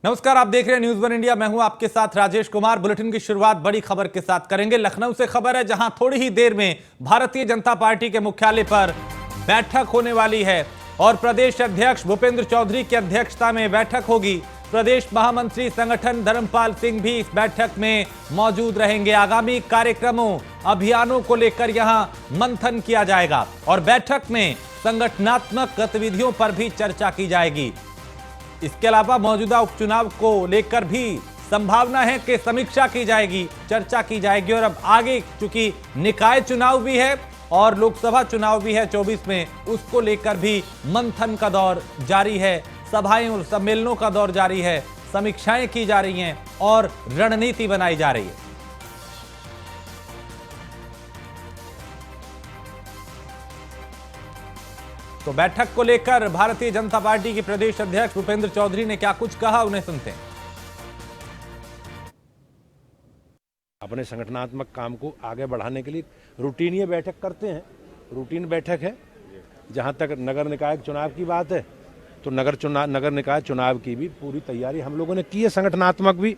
नमस्कार, आप देख रहे हैं न्यूज वन इंडिया। मैं हूं आपके साथ राजेश कुमार। बुलेटिन की शुरुआत बड़ी खबर के साथ करेंगे। लखनऊ से खबर है, जहां थोड़ी ही देर में भारतीय जनता पार्टी के मुख्यालय पर बैठक होने वाली है और प्रदेश अध्यक्ष भूपेंद्र चौधरी की अध्यक्षता में बैठक होगी। प्रदेश महामंत्री संगठन धर्मपाल सिंह भी इस बैठक में मौजूद रहेंगे। आगामी कार्यक्रमों, अभियानों को लेकर यहां मंथन किया जाएगा और बैठक में संगठनात्मक गतिविधियों पर भी चर्चा की जाएगी। इसके अलावा मौजूदा उपचुनाव को लेकर भी संभावना है कि समीक्षा की जाएगी, चर्चा की जाएगी। और अब आगे चूंकि निकाय चुनाव भी है और लोकसभा चुनाव भी है 24 में, उसको लेकर भी मंथन का दौर जारी है। सभाएं और सम्मेलनों का दौर जारी है, समीक्षाएं की जा रही हैं और रणनीति बनाई जा रही है। तो बैठक को लेकर भारतीय जनता पार्टी के प्रदेश अध्यक्ष भूपेंद्र चौधरी ने क्या कुछ कहा, उन्हें सुनते हैं। अपने संगठनात्मक काम को आगे बढ़ाने के लिए रूटीन ये बैठक करते हैं। रूटीन बैठक है। जहां तक नगर निकाय चुनाव की बात है तो नगर निकाय चुनाव की भी पूरी तैयारी हम लोगों ने की है, संगठनात्मक भी।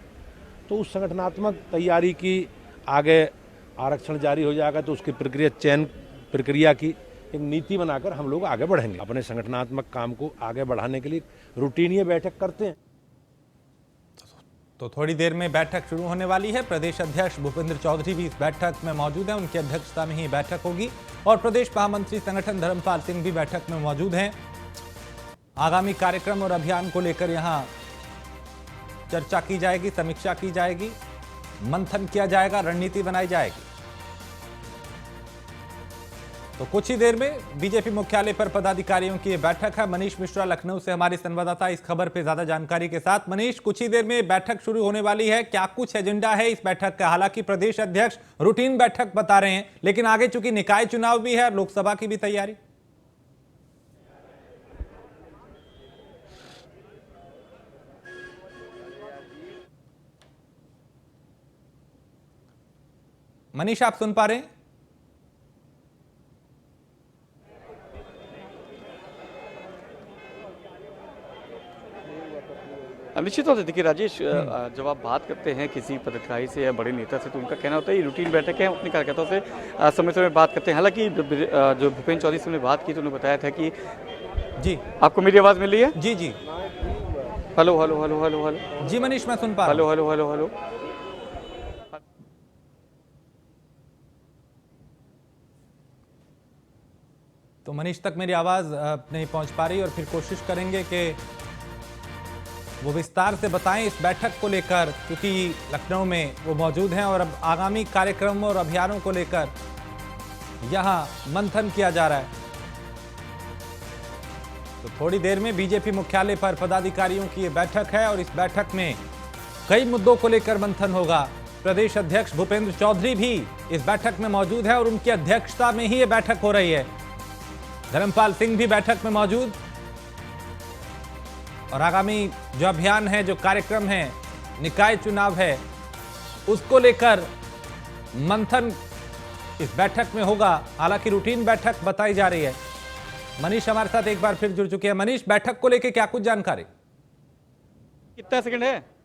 तो उस संगठनात्मक तैयारी की आगे आरक्षण जारी हो जाएगा तो उसकी चयन प्रक्रिया की एक नीति बनाकर हम लोग आगे बढ़ेंगे। अपने संगठनात्मक काम को आगे बढ़ाने के लिए रूटीन ये बैठक करते हैं। तो थोड़ी देर में बैठक शुरू होने वाली है। प्रदेश अध्यक्ष भूपेंद्र चौधरी भी इस बैठक में मौजूद हैं। उनकी अध्यक्षता में ही बैठक होगी और प्रदेश महामंत्री संगठन धर्मपाल सिंह भी बैठक में मौजूद हैं। आगामी कार्यक्रम और अभियान को लेकर यहां चर्चा की जाएगी, समीक्षा की जाएगी, मंथन किया जाएगा, रणनीति बनाई जाएगी। तो कुछ ही देर में बीजेपी मुख्यालय पर पदाधिकारियों की बैठक है। मनीष मिश्रा लखनऊ से हमारे संवाददाता इस खबर पे ज्यादा जानकारी के साथ। मनीष, कुछ ही देर में बैठक शुरू होने वाली है, क्या कुछ एजेंडा है इस बैठक का? हालांकि प्रदेश अध्यक्ष रूटीन बैठक बता रहे हैं, लेकिन आगे चूंकि निकाय चुनाव भी है और लोकसभा की भी तैयारी। मनीष, आप सुन पा रहे हैं? निश्चित तौर से देखिए राजेश, जब आप बात करते हैं किसी पदाधिकारी से या बड़े नेता से तो उनका कहना होता है ये रूटीन बैठक है, हम अपने कार्यकर्ताओं से समय समय बात करते हैं। हालांकि जो भूपेंद्र चौधरी से हमने बात की तो उन्होंने बताया था कि जी, आपको मेरी आवाज़ मिल रही है? जी जी, hello hello hello hello hello जी मनीष, मैं सुन पा रहा हूं। Hello hello hello hello. तो मनीष तक मेरी आवाज नहीं पहुंच पा रही और फिर कोशिश करेंगे कि वो विस्तार से बताएं इस बैठक को लेकर, क्योंकि लखनऊ में वो मौजूद हैं और अब आगामी कार्यक्रमों और अभियानों को लेकर यहां मंथन किया जा रहा है। तो थोड़ी देर में बीजेपी मुख्यालय पर पदाधिकारियों की ये बैठक है और इस बैठक में कई मुद्दों को लेकर मंथन होगा। प्रदेश अध्यक्ष भूपेंद्र चौधरी भी इस बैठक में मौजूद है और उनकी अध्यक्षता में ही ये बैठक हो रही है। धर्मपाल सिंह भी बैठक में मौजूद और आगामी जो अभियान है, जो कार्यक्रम है, निकाय चुनाव है, उसको लेकर मंथन इस बैठक में होगा। हालांकि रूटीन बैठक बताई जा रही है। मनीष हमारे साथ एक बार फिर जुड़ चुके हैं। मनीष, बैठक को लेकर क्या कुछ जानकारी? कितना सेकंड है?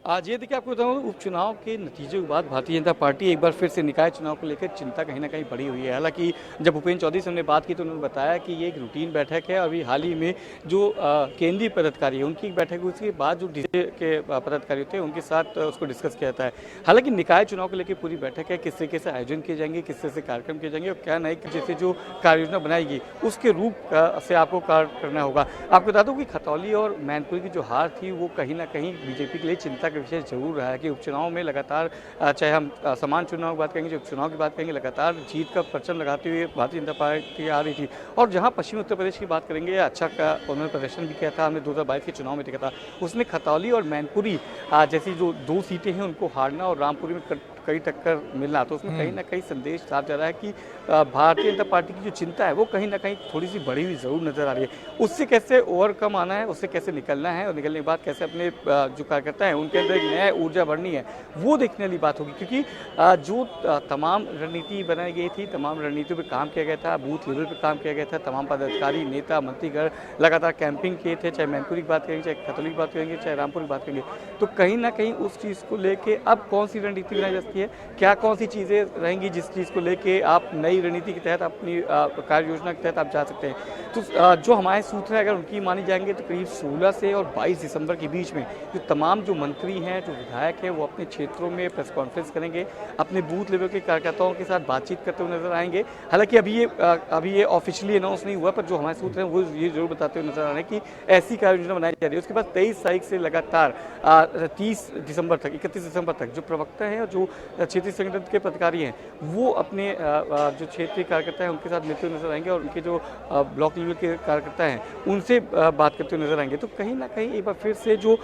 आज ये देखिए, आपको बताऊँ उपचुनाव के नतीजों के बाद भारतीय जनता पार्टी एक बार फिर से निकाय चुनाव को लेकर चिंता कहीं ना कहीं बढ़ी हुई है। हालांकि जब भूपेंद्र चौधरी से हमने बात की तो उन्होंने बताया कि ये एक रूटीन बैठक है। अभी हाल ही में जो केंद्रीय पदाधिकारी है उनकी एक बैठक हुई, उसके बाद जो डीजे के पदाधिकारी थे उनके साथ उसको डिस्कस किया जाता है। हालांकि निकाय चुनाव को लेकर पूरी बैठक है, किस तरीके से आयोजन किए जाएंगे, किस तरह से कार्यक्रम किए जाएंगे और क्या नहीं, जैसे जो कार्य योजना बनाएगी उसके रूप से आपको कार्य करना होगा। आपको बता दूँ कि खतौली और मैनपुरी की जो हार थी वो कहीं ना कहीं बीजेपी के लिए चिंता का विषय जरूर रहा है कि उपचुनाव में लगातार, चाहे हम समान चुनाव की बात करेंगे, जो उपचुनाव की बात करेंगे, लगातार जीत का परचम लगाते हुए भारतीय जनता पार्टी आ रही थी। और जहां पश्चिमी उत्तर प्रदेश की बात करेंगे, अच्छा का उन्होंने प्रदर्शन भी किया था। हमने 2022 के चुनाव में देखा था, उसने खतौली और मैनपुरी जैसी जो दो सीटें हैं उनको हारना और रामपुरी में कड़ी टक्कर मिलना, तो उसमें कहीं ना कहीं संदेश साफ जा रहा है कि भारतीय जनता पार्टी की जो चिंता है वो कहीं ना कहीं थोड़ी सी बढ़ी हुई जरूर नजर आ रही है। उससे कैसे ओवरकम आना है, उससे कैसे निकलना है और निकलने के बाद कैसे अपने जो कार्यकर्ता हैं उनके अंदर एक नया ऊर्जा बढ़नी है, वो देखने वाली बात होगी। क्योंकि जो तमाम रणनीति बनाई गई थी, तमाम रणनीतियों पर काम किया गया था, बूथ लेवल पर काम किया गया था, तमाम पदाधिकारी नेता मंत्रीगण लगातार कैंपिंग किए थे, चाहे मैनपुरी की बात करेंगे, चाहे खतौली की बात करेंगे, चाहे रामपुर की बात करेंगे, तो कहीं ना कहीं उस चीज़ को लेके अब कौन सी रणनीति बनाई जा सकती है, क्या कौन सी चीज़ें रहेंगी जिस चीज़ को लेके आप नई रणनीति के तहत अपनी कार्य योजना के तहत आप जा सकते हैं। तो जो हमारे सूत्र हैं अगर उनकी मानी जाएंगे तो करीब 16 से और 22 दिसंबर के बीच में जो तमाम जो मंत्री हैं, जो विधायक हैं, वो अपने क्षेत्रों में प्रेस कॉन्फ्रेंस करेंगे, अपने बूथ लेवल के कार्यकर्ताओं के साथ बातचीत करते हुए नजर आएंगे। हालांकि अभी ये ऑफिशियली अनाउंस नहीं हुआ, पर जो हमारे सूत्र हैं वो ये जरूर बताते हुए नजर आ रहे हैं कि ऐसी कार्य योजना बनाई जा रही है। उसके बाद 23 तारीख से लगातार 30 दिसंबर तक, 31 दिसंबर तक जो प्रवक्ता हैं और जो क्षेत्रीय संगठन के पदाधिकारी हैं वो अपने जो क्षेत्रीय कार्यकर्ता हैं उनके साथ मिलते हुए नजर आएंगे और उनके जो ब्लॉक लेवल के कार्यकर्ता हैं उनसे बात करते हुए नजर आएंगे। तो कहीं ना कहीं एक बार फिर से जो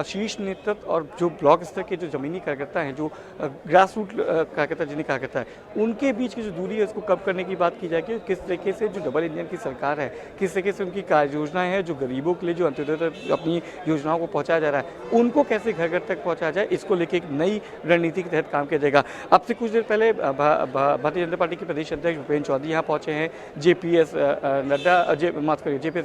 शीर्ष नेतृत्व और जो ब्लॉक स्तर के जो जमीनी कार्यकर्ता हैं, जो ग्रास रूट कार्यकर्ता जिन्हें कार्यकर्ता है, उनके बीच की जो दूरी है उसको कम करने की बात की जाएगी। किस तरीके से जो डबल इंजन की सरकार है, किस तरीके से उनकी कार्य योजनाएं हैं, जो गरीबों के लिए जो अंत्योदय तक अपनी योजनाओं को पहुंचाया जा रहा है, उनको कैसे घर घर तक पहुंचाया जाए, इसको लेकर एक नई रणनीति के तहत काम किया जाएगा। अब से कुछ देर पहले भारतीय जनता पार्टी के प्रदेश अध्यक्ष भूपेन्द्र चौधरी यहाँ पहुंचे हैं, जेपीएस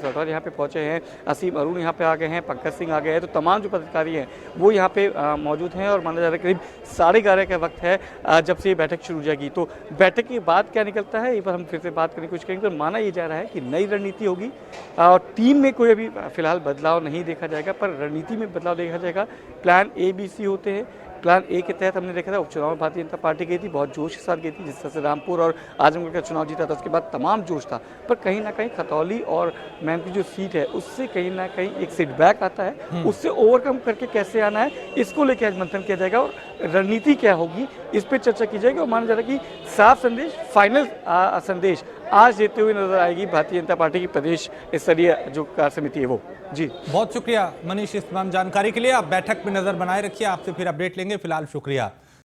राठौर यहाँ पे पहुंचे हैं, असीम अरुण यहाँ पे आ गए हैं, पंकज सिंह आ गए हैं। तो तमाम जो पदाधिकारी हैं वो यहाँ पे मौजूद हैं और माना जा रहा है करीब 11:30 का वक्त है जब से ये बैठक शुरू हो जाएगी। तो बैठक के बाद क्या निकलता है एक बार हम फिर से बात करने की कोशिश करेंगे। तो माना ये जा रहा है कि नई रणनीति होगी और टीम में कोई अभी फिलहाल बदलाव नहीं देखा जाएगा, पर रणनीति में बदलाव देखा जाएगा। प्लान ABC होते हैं। प्लान ए के तहत हमने देखा था उपचुनाव में भारतीय जनता पार्टी गई थी, बहुत जोश के साथ गई थी, जिस तरह से रामपुर और आजमगढ़ का चुनाव जीता था, उसके बाद तमाम जोश था। पर कहीं ना कहीं खतौली और मैनपुरी जो सीट है उससे कहीं ना कहीं एक सेटबैक आता है, उससे ओवरकम करके कैसे आना है इसको लेकर आज मंथन किया जाएगा और रणनीति क्या होगी इस पर चर्चा की जाएगी। और माना जा रहा है कि साफ संदेश, फाइनल संदेश आज देते हुए नजर आएगी भारतीय जनता पार्टी की प्रदेश स्तरीय जो कार्य समिति है वो। जी बहुत शुक्रिया मनीष इस तमाम जानकारी के लिए। आप बैठक में नजर बनाए रखिए, आपसे फिर अपडेट लेंगे। फिलहाल शुक्रिया।